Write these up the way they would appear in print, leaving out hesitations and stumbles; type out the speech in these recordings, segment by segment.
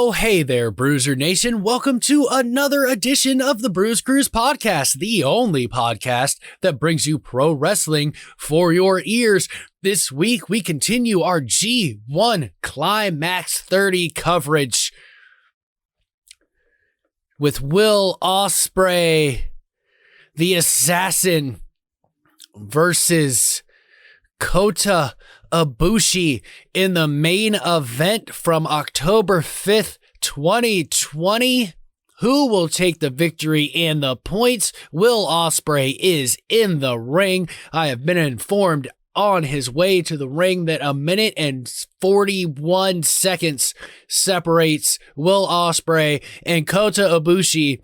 Oh, hey there, Bruiser Nation. Welcome to another edition of the Bruise Cruise podcast, the only podcast that brings you pro wrestling for your ears. This week, we continue our G1 Climax 30 coverage with Will Osprey, the Assassin, versus Kota Ibushi in the main event from October 5th, 2020. Who will take the victory and the points? Will Osprey is in the ring. I have been informed on his way to the ring that 1 minute and 41 seconds separates Will Osprey and Kota Ibushi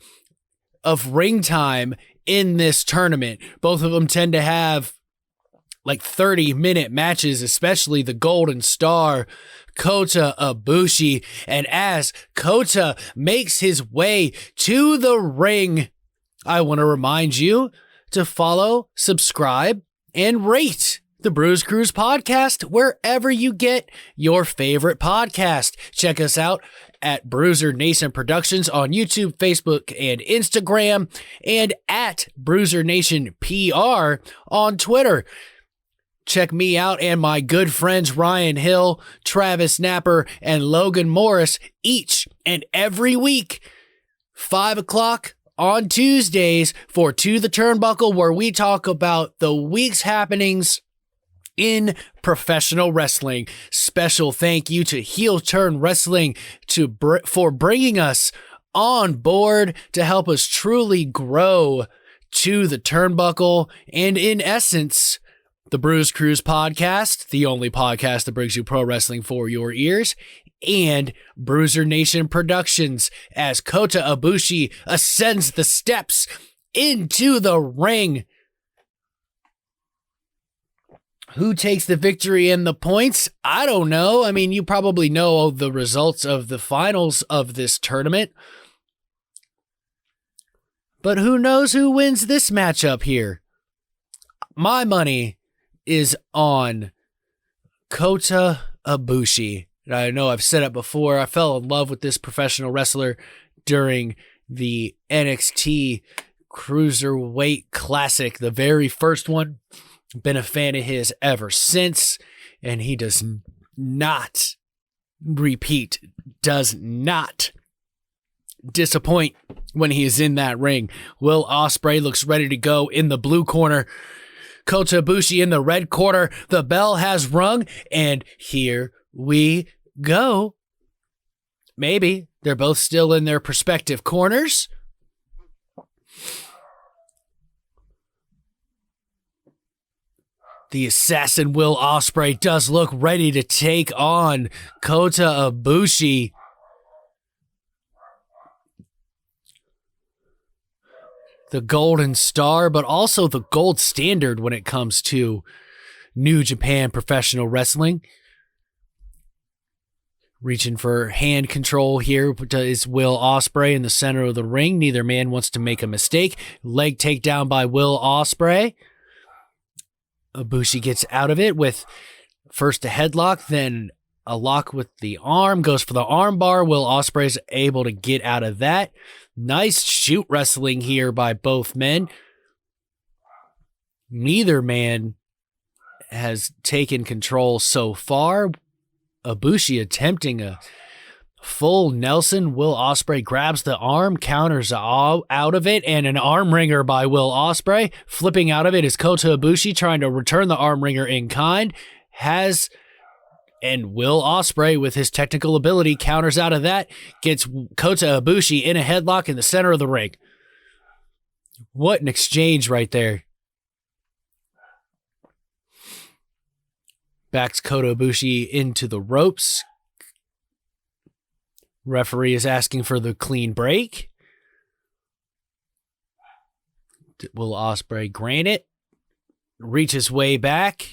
of ring time in this tournament. Both of them tend to have like 30-minute matches, especially the Golden Star, Kota Ibushi. And as Kota makes his way to the ring, I want to remind you to follow, subscribe, and rate the Bruise Cruise podcast wherever you get your favorite podcast. Check us out at Bruiser Nation Productions on YouTube, Facebook, and Instagram, and at Bruiser Nation PR on Twitter. Check me out and my good friends Ryan Hill, Travis Napper, and Logan Morris each and every week, 5 o'clock on Tuesdays for To the Turnbuckle, where we talk about the week's happenings in professional wrestling. Special thank you to Heel Turn Wrestling for bringing us on board to help us truly grow To the Turnbuckle, and in essence, the Bruise Cruise podcast, the only podcast that brings you pro wrestling for your ears, and Bruiser Nation Productions as Kota Ibushi ascends the steps into the ring. Who takes the victory and the points? I don't know. I mean, you probably know the results of the finals of this tournament. But who knows who wins this matchup here? My money is on Kota Ibushi. I know I've said it before. I fell in love with this professional wrestler during the NXT Cruiserweight Classic, the very first one. Been a fan of his ever since, and he does not disappoint when he is in that ring. Will Osprey looks ready to go in the blue corner. Kota Ibushi in the red corner. The bell has rung, and here we go. Maybe they're both still in their respective corners. The Assassin Will Osprey does look ready to take on Kota Ibushi. The Golden Star, but also the gold standard when it comes to New Japan professional wrestling. Reaching for hand control here is Will Osprey in the center of the ring. Neither man wants to make a mistake. Leg takedown by Will Osprey. Ibushi gets out of it with first a headlock, then a lock with the arm. Goes for the arm bar. Will Osprey's able to get out of that. Nice shoot wrestling here by both men. Neither man has taken control so far. Ibushi attempting a full Nelson. Will Osprey grabs the arm, counters out of it, and an arm wringer by Will Osprey. Flipping out of it is Kota Ibushi trying to return the arm wringer in kind. And Will Osprey, with his technical ability, counters out of that, gets Kota Ibushi in a headlock in the center of the ring. What an exchange right there. Backs Kota Ibushi into the ropes. Referee is asking for the clean break. Will Osprey grant it? Reaches way back.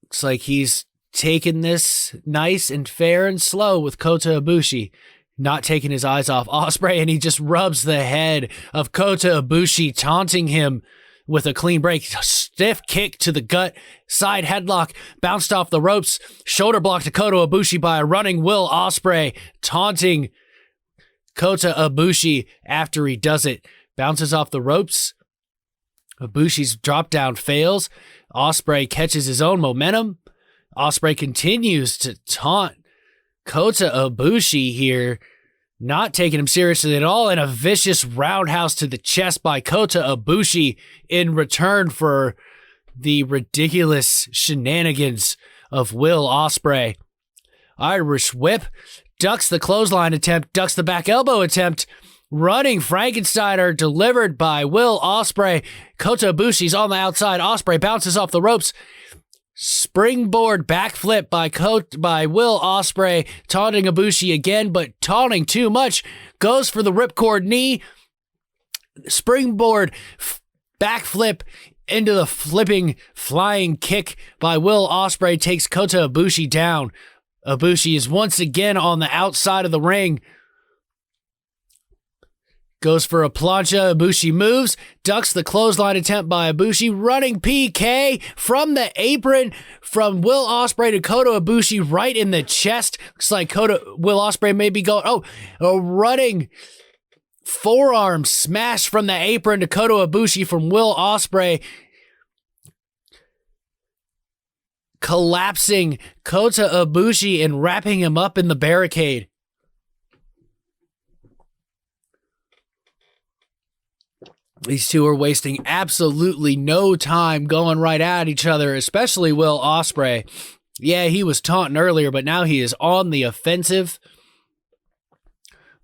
Looks like he's taking this nice and fair and slow with Kota Ibushi. Not taking his eyes off Osprey, and he just rubs the head of Kota Ibushi, taunting him with a clean break. Stiff kick to the gut, side headlock, bounced off the ropes, shoulder block to Kota Ibushi by a running Will Osprey, taunting Kota Ibushi after he does it. Bounces off the ropes. Ibushi's drop down fails. Osprey catches his own momentum. Osprey continues to taunt Kota Ibushi here, not taking him seriously at all, and a vicious roundhouse to the chest by Kota Ibushi in return for the ridiculous shenanigans of Will Osprey. Irish whip, ducks the clothesline attempt, ducks the back elbow attempt, running Frankensteiner delivered by Will Osprey. Kota Ibushi's on the outside. Osprey bounces off the ropes. Springboard backflip by Will Osprey, taunting Ibushi again, but taunting too much. Goes for the ripcord knee. Springboard backflip into the flipping flying kick by Will Osprey takes Kota Ibushi down. Ibushi is once again on the outside of the ring. Goes for a plancha. Ibushi moves, ducks the clothesline attempt by Ibushi. Running PK from the apron from Will Osprey to Kota Ibushi right in the chest. Looks like Will Osprey may be going. A running forearm smash from the apron to Kota Ibushi from Will Osprey. Collapsing Kota Ibushi and wrapping him up in the barricade. These two are wasting absolutely no time going right at each other, especially Will Osprey. Yeah, he was taunting earlier, but now he is on the offensive.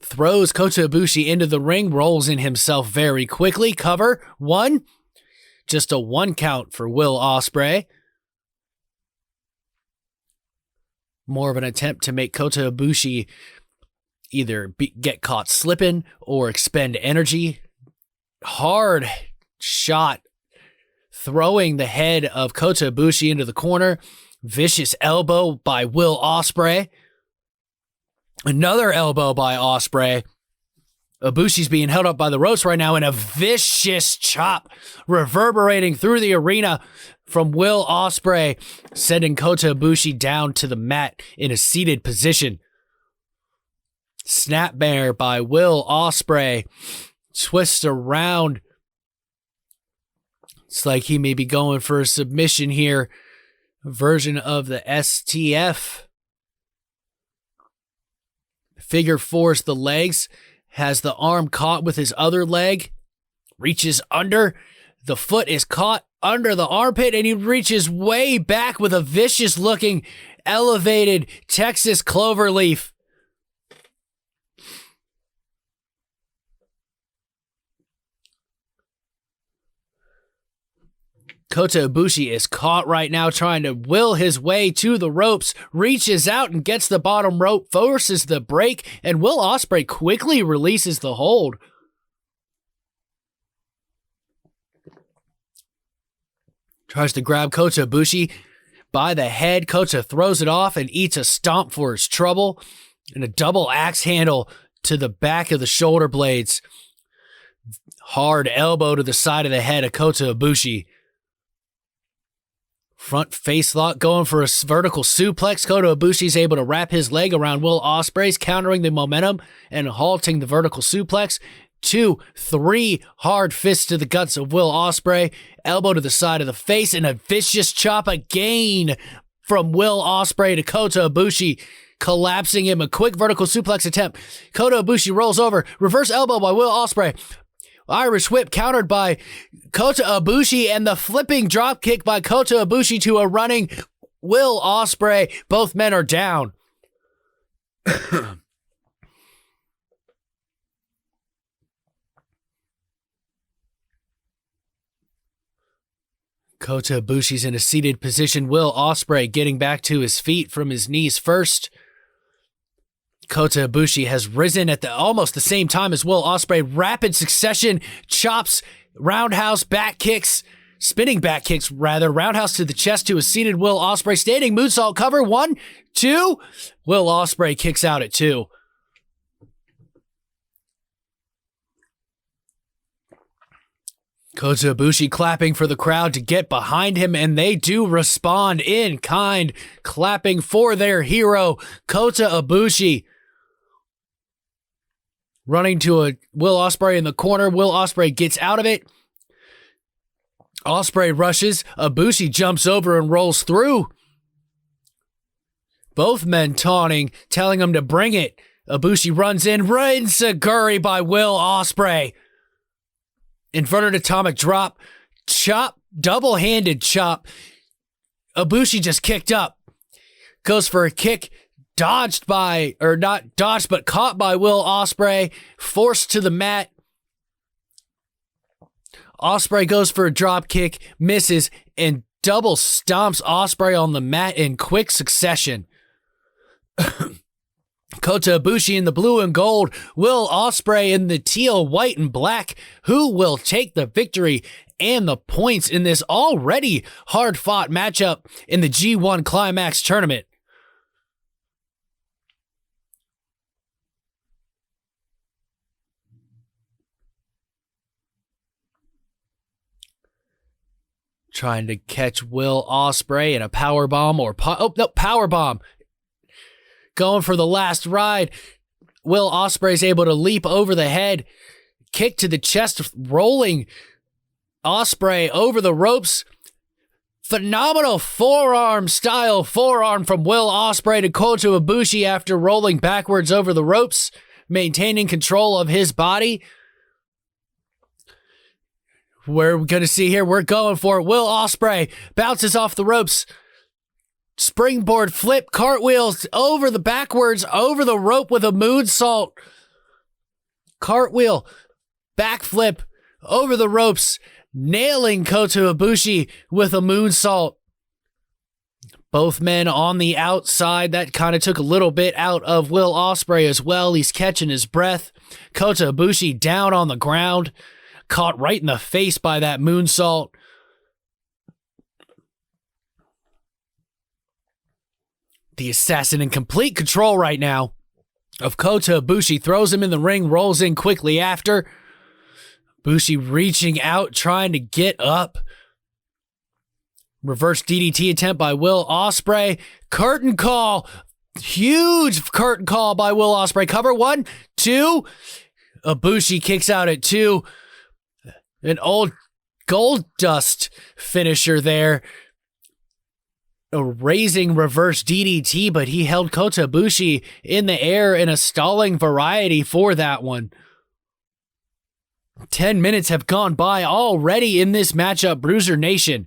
Throws Kota Ibushi into the ring, rolls in himself very quickly. Cover, 1. Just a 1 count for Will Osprey. More of an attempt to make Kota Ibushi either get caught slipping or expend energy. Hard shot, throwing the head of Kota Ibushi into the corner. Vicious elbow by Will Osprey. Another elbow by Osprey. Ibushi's being held up by the ropes right now, and a vicious chop reverberating through the arena from Will Osprey, sending Kota Ibushi down to the mat in a seated position. Snap bear by Will Osprey. Twists around. It's like he may be going for a submission here. A version of the STF. Figure fours the legs. Has the arm caught with his other leg. Reaches under. The foot is caught under the armpit, and he reaches way back with a vicious looking elevated Texas cloverleaf. Kota Ibushi is caught right now trying to will his way to the ropes, reaches out and gets the bottom rope, forces the break, and Will Osprey quickly releases the hold. Tries to grab Kota Ibushi by the head. Kota throws it off and eats a stomp for his trouble, and a double axe handle to the back of the shoulder blades. Hard elbow to the side of the head of Kota Ibushi. Front face lock going for a vertical suplex. Kota Ibushi's able to wrap his leg around Will Osprey's, countering the momentum and halting the vertical suplex. 2, 3 hard fists to the guts of Will Osprey. Elbow to the side of the face and a vicious chop again from Will Osprey to Kota Ibushi, collapsing him. A quick vertical suplex attempt. Kota Ibushi rolls over. Reverse elbow by Will Osprey. Irish whip countered by Kota Ibushi, and the flipping drop kick by Kota Ibushi to a running Will Osprey. Both men are down. Kota Ibushi's in a seated position. Will Osprey getting back to his feet from his knees first. Kota Ibushi has risen at almost the same time as Will Osprey. Rapid succession, chops, roundhouse, back kicks, spinning back kicks rather. Roundhouse to the chest to a seated Will Osprey. Standing moonsault cover. 1, 2. Will Osprey kicks out at 2. Kota Ibushi clapping for the crowd to get behind him, and they do respond in kind, clapping for their hero, Kota Ibushi. Running to a Will Osprey in the corner. Will Osprey gets out of it. Osprey rushes. Ibushi jumps over and rolls through. Both men taunting, telling him to bring it. Ibushi runs in. Enziguri by Will Osprey. Inverted atomic drop. Chop. Double-handed chop. Ibushi just kicked up. Goes for a kick. Dodged by, or not dodged, but caught by Will Osprey. Forced to the mat. Osprey goes for a drop kick. Misses. And double stomps Osprey on the mat in quick succession. Kota Ibushi in the blue and gold, Will Osprey in the teal, white, and black. Who will take the victory and the points in this already hard-fought matchup in the G1 Climax tournament? Trying to catch Will Osprey in a powerbomb or powerbomb. Going for the last ride. Will Osprey's able to leap over the head. Kick to the chest, rolling Osprey over the ropes. Phenomenal forearm from Will Osprey to Kota Ibushi after rolling backwards over the ropes, maintaining control of his body. We're going to see here, we're going for it. Will Osprey bounces off the ropes. Springboard flip, cartwheels over the backwards, over the rope with a moonsault. Cartwheel, backflip, over the ropes, nailing Kota Ibushi with a moonsault. Both men on the outside. That kind of took a little bit out of Will Osprey as well. He's catching his breath. Kota Ibushi down on the ground, caught right in the face by that moonsault. The assassin in complete control right now of Kota Ibushi, throws him in the ring, rolls in quickly after. Ibushi reaching out, trying to get up. Reverse DDT attempt by Will Osprey. Curtain call. Huge curtain call by Will Osprey. Cover 1, 2. Ibushi kicks out at 2. An old gold dust finisher there. A raising reverse DDT, but he held Kota Ibushi in the air in a stalling variety for that one. 10 minutes have gone by already in this matchup, Bruiser Nation.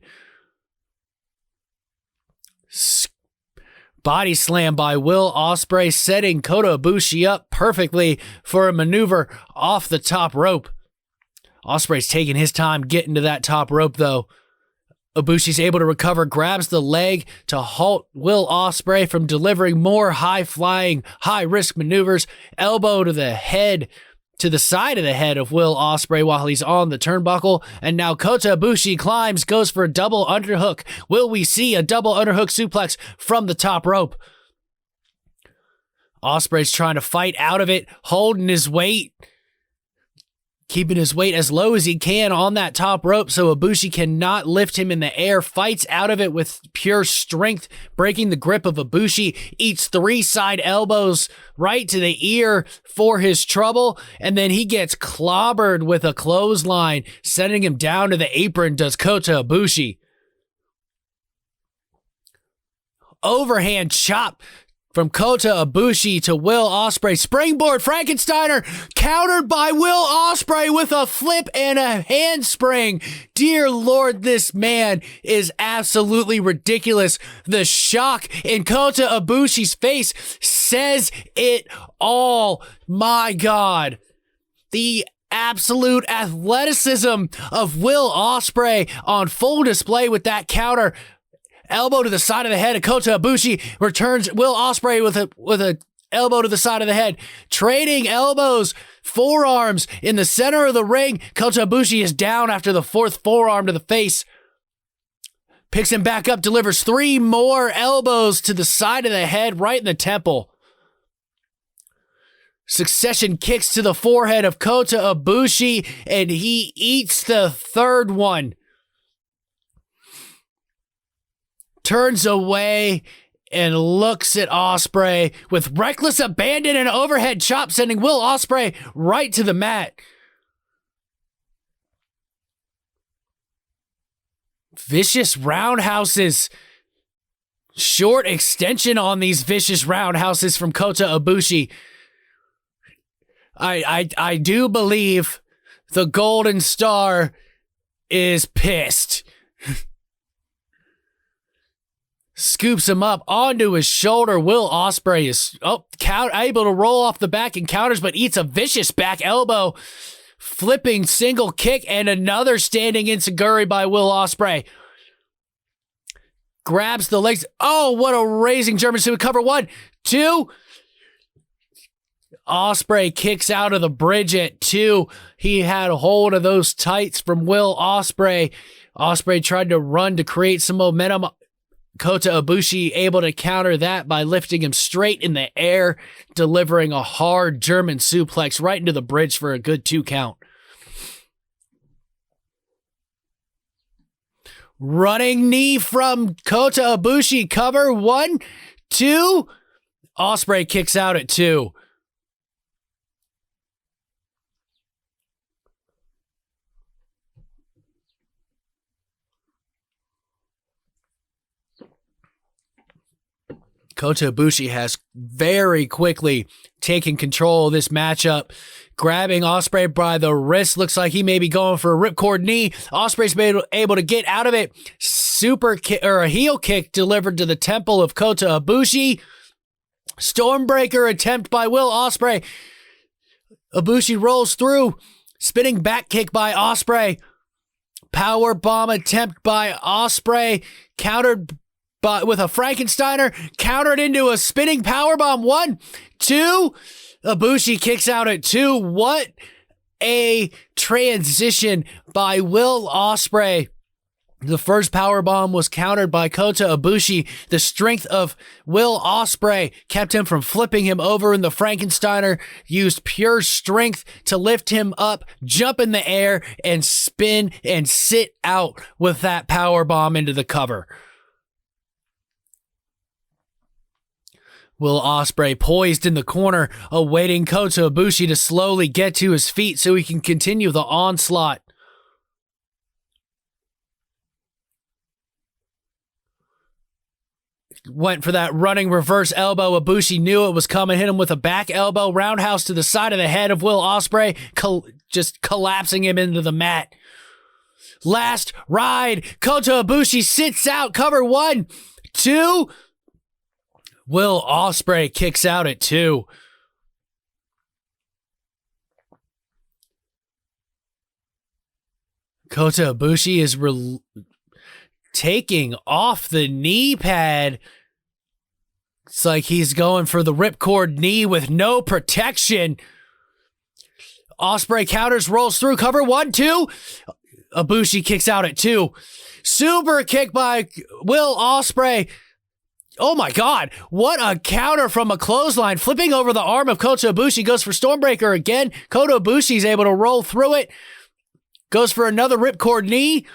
Body slam by Will Osprey, setting Kota Ibushi up perfectly for a maneuver off the top rope. Osprey's taking his time getting to that top rope, though. Ibushi's able to recover, grabs the leg to halt Will Osprey from delivering more high-flying, high-risk maneuvers. Elbow to the head, to the side of the head of Will Osprey while he's on the turnbuckle. And now Kota Ibushi climbs, goes for a double underhook. Will we see a double underhook suplex from the top rope? Osprey's trying to fight out of it, holding his weight. Keeping his weight as low as he can on that top rope so Ibushi cannot lift him in the air. Fights out of it with pure strength, breaking the grip of Ibushi. Eats 3 side elbows right to the ear for his trouble. And then he gets clobbered with a clothesline, sending him down to the apron, does Kota Ibushi. Overhand chop from Kota Ibushi to Will Osprey. Springboard Frankensteiner countered by Will Osprey with a flip and a handspring. Dear Lord, this man is absolutely ridiculous. The shock in Kota Ibushi's face says it all. My God. The absolute athleticism of Will Osprey on full display with that counter. Elbow to the side of the head of Kota Ibushi, returns Will Osprey with a elbow to the side of the head. Trading elbows, forearms in the center of the ring. Kota Ibushi is down after the 4th forearm to the face. Picks him back up, delivers 3 more elbows to the side of the head, right in the temple. Succession kicks to the forehead of Kota Ibushi, and he eats the third one. Turns away and looks at Osprey with reckless abandon and overhead chop, sending Will Osprey right to the mat. Vicious roundhouses. Short extension on these vicious roundhouses from Kota Ibushi. I do believe the Golden Star is pissed. Scoops him up onto his shoulder. Will Osprey is able to roll off the back and counters, but eats a vicious back elbow. Flipping single kick and another standing enziguri by Will Osprey. Grabs the legs. Oh, what a raising German suit cover. 1, 2. Osprey kicks out of the bridge at 2. He had a hold of those tights from Will Osprey. Osprey tried to run to create some momentum. Kota Ibushi able to counter that by lifting him straight in the air, delivering a hard German suplex right into the bridge for a good 2 count. Running knee from Kota Ibushi. Cover. 1, 2. Osprey kicks out at 2. Kota Ibushi has very quickly taken control of this matchup, grabbing Osprey by the wrist. Looks like he may be going for a ripcord knee. Osprey's been able to get out of it. Super kick, or a heel kick delivered to the temple of Kota Ibushi. Stormbreaker attempt by Will Osprey. Ibushi rolls through. Spinning back kick by Osprey. Power bomb attempt by Osprey. Countered with a Frankensteiner, countered into a spinning powerbomb. 1, 2. Ibushi kicks out at 2. What a transition by Will Osprey. The first powerbomb was countered by Kota Ibushi. The strength of Will Osprey kept him from flipping him over, and the Frankensteiner used pure strength to lift him up, jump in the air, and spin and sit out with that powerbomb into the cover. Will Osprey poised in the corner, awaiting Kota Ibushi to slowly get to his feet so he can continue the onslaught. Went for that running reverse elbow. Ibushi knew it was coming, hit him with a back elbow, roundhouse to the side of the head of Will Osprey, just collapsing him into the mat. Last ride, Kota Ibushi sits out, cover. 1, 2. Will Osprey kicks out at 2. Kota Ibushi is taking off the knee pad. It's like he's going for the ripcord knee with no protection. Osprey counters, rolls through, cover. 1, 2. Ibushi kicks out at 2. Super kick by Will Osprey. Oh my God, what a counter from a clothesline. Flipping over the arm of Kota Ibushi, goes for Stormbreaker again. Kota Ibushi's able to roll through it. Goes for another ripcord knee.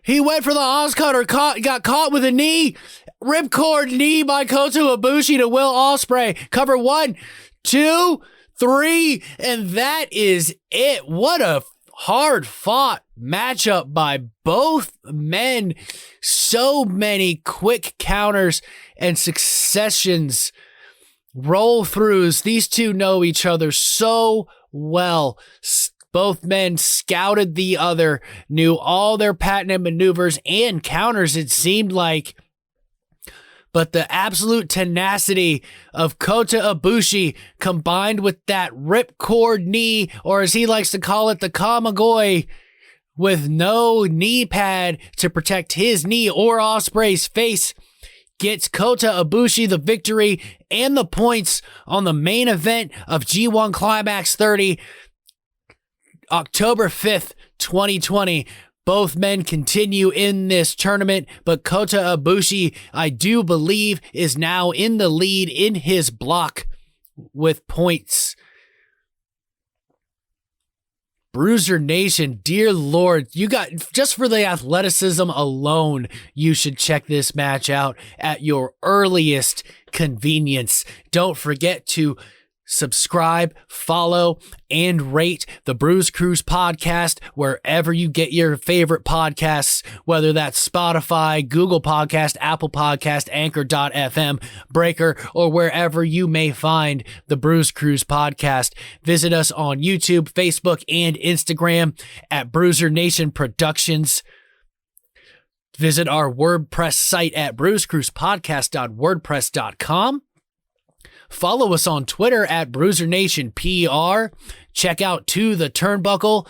He went for the Oscutter, got caught with a knee. Ripcord knee by Kota Ibushi to Will Osprey. Cover. 1, 2, 3, and that is it. What a hard fought matchup by both men. So many quick counters and successions, roll throughs. These two know each other so well. Both men scouted the other, knew all their patented maneuvers and counters, it seemed like. But the absolute tenacity of Kota Ibushi combined with that ripcord knee, or as he likes to call it, the Kamagoi, with no knee pad to protect his knee or Osprey's face, gets Kota Ibushi the victory and the points on the main event of G1 Climax 30, October 5th, 2020. Both men continue in this tournament, but Kota Ibushi, I do believe, is now in the lead in his block with points. Bruiser Nation, dear Lord, you got, just for the athleticism alone, you should check this match out at your earliest convenience. Don't forget to subscribe, follow, and rate the Bruze Cruise podcast wherever you get your favorite podcasts, whether that's Spotify, Google Podcast, Apple Podcast, Anchor.fm, Breaker, or wherever you may find the Bruze Cruise podcast. Visit us on YouTube, Facebook, and Instagram at Bruiser Nation Productions. Visit our WordPress site at bruzecruisepodcast.wordpress.com. Follow us on Twitter at BruiserNationPR. Check out To the Turnbuckle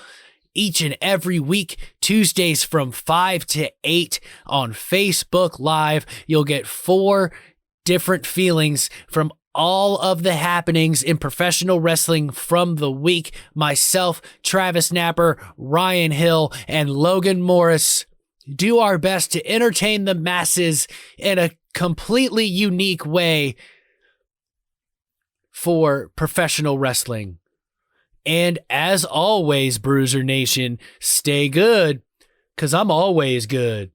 each and every week, Tuesdays from 5 to 8 on Facebook Live. You'll get 4 different feelings from all of the happenings in professional wrestling from the week. Myself, Travis Napper, Ryan Hill, and Logan Morris do our best to entertain the masses in a completely unique way for professional wrestling. And as always, Bruiser Nation, stay good, 'cause I'm always good.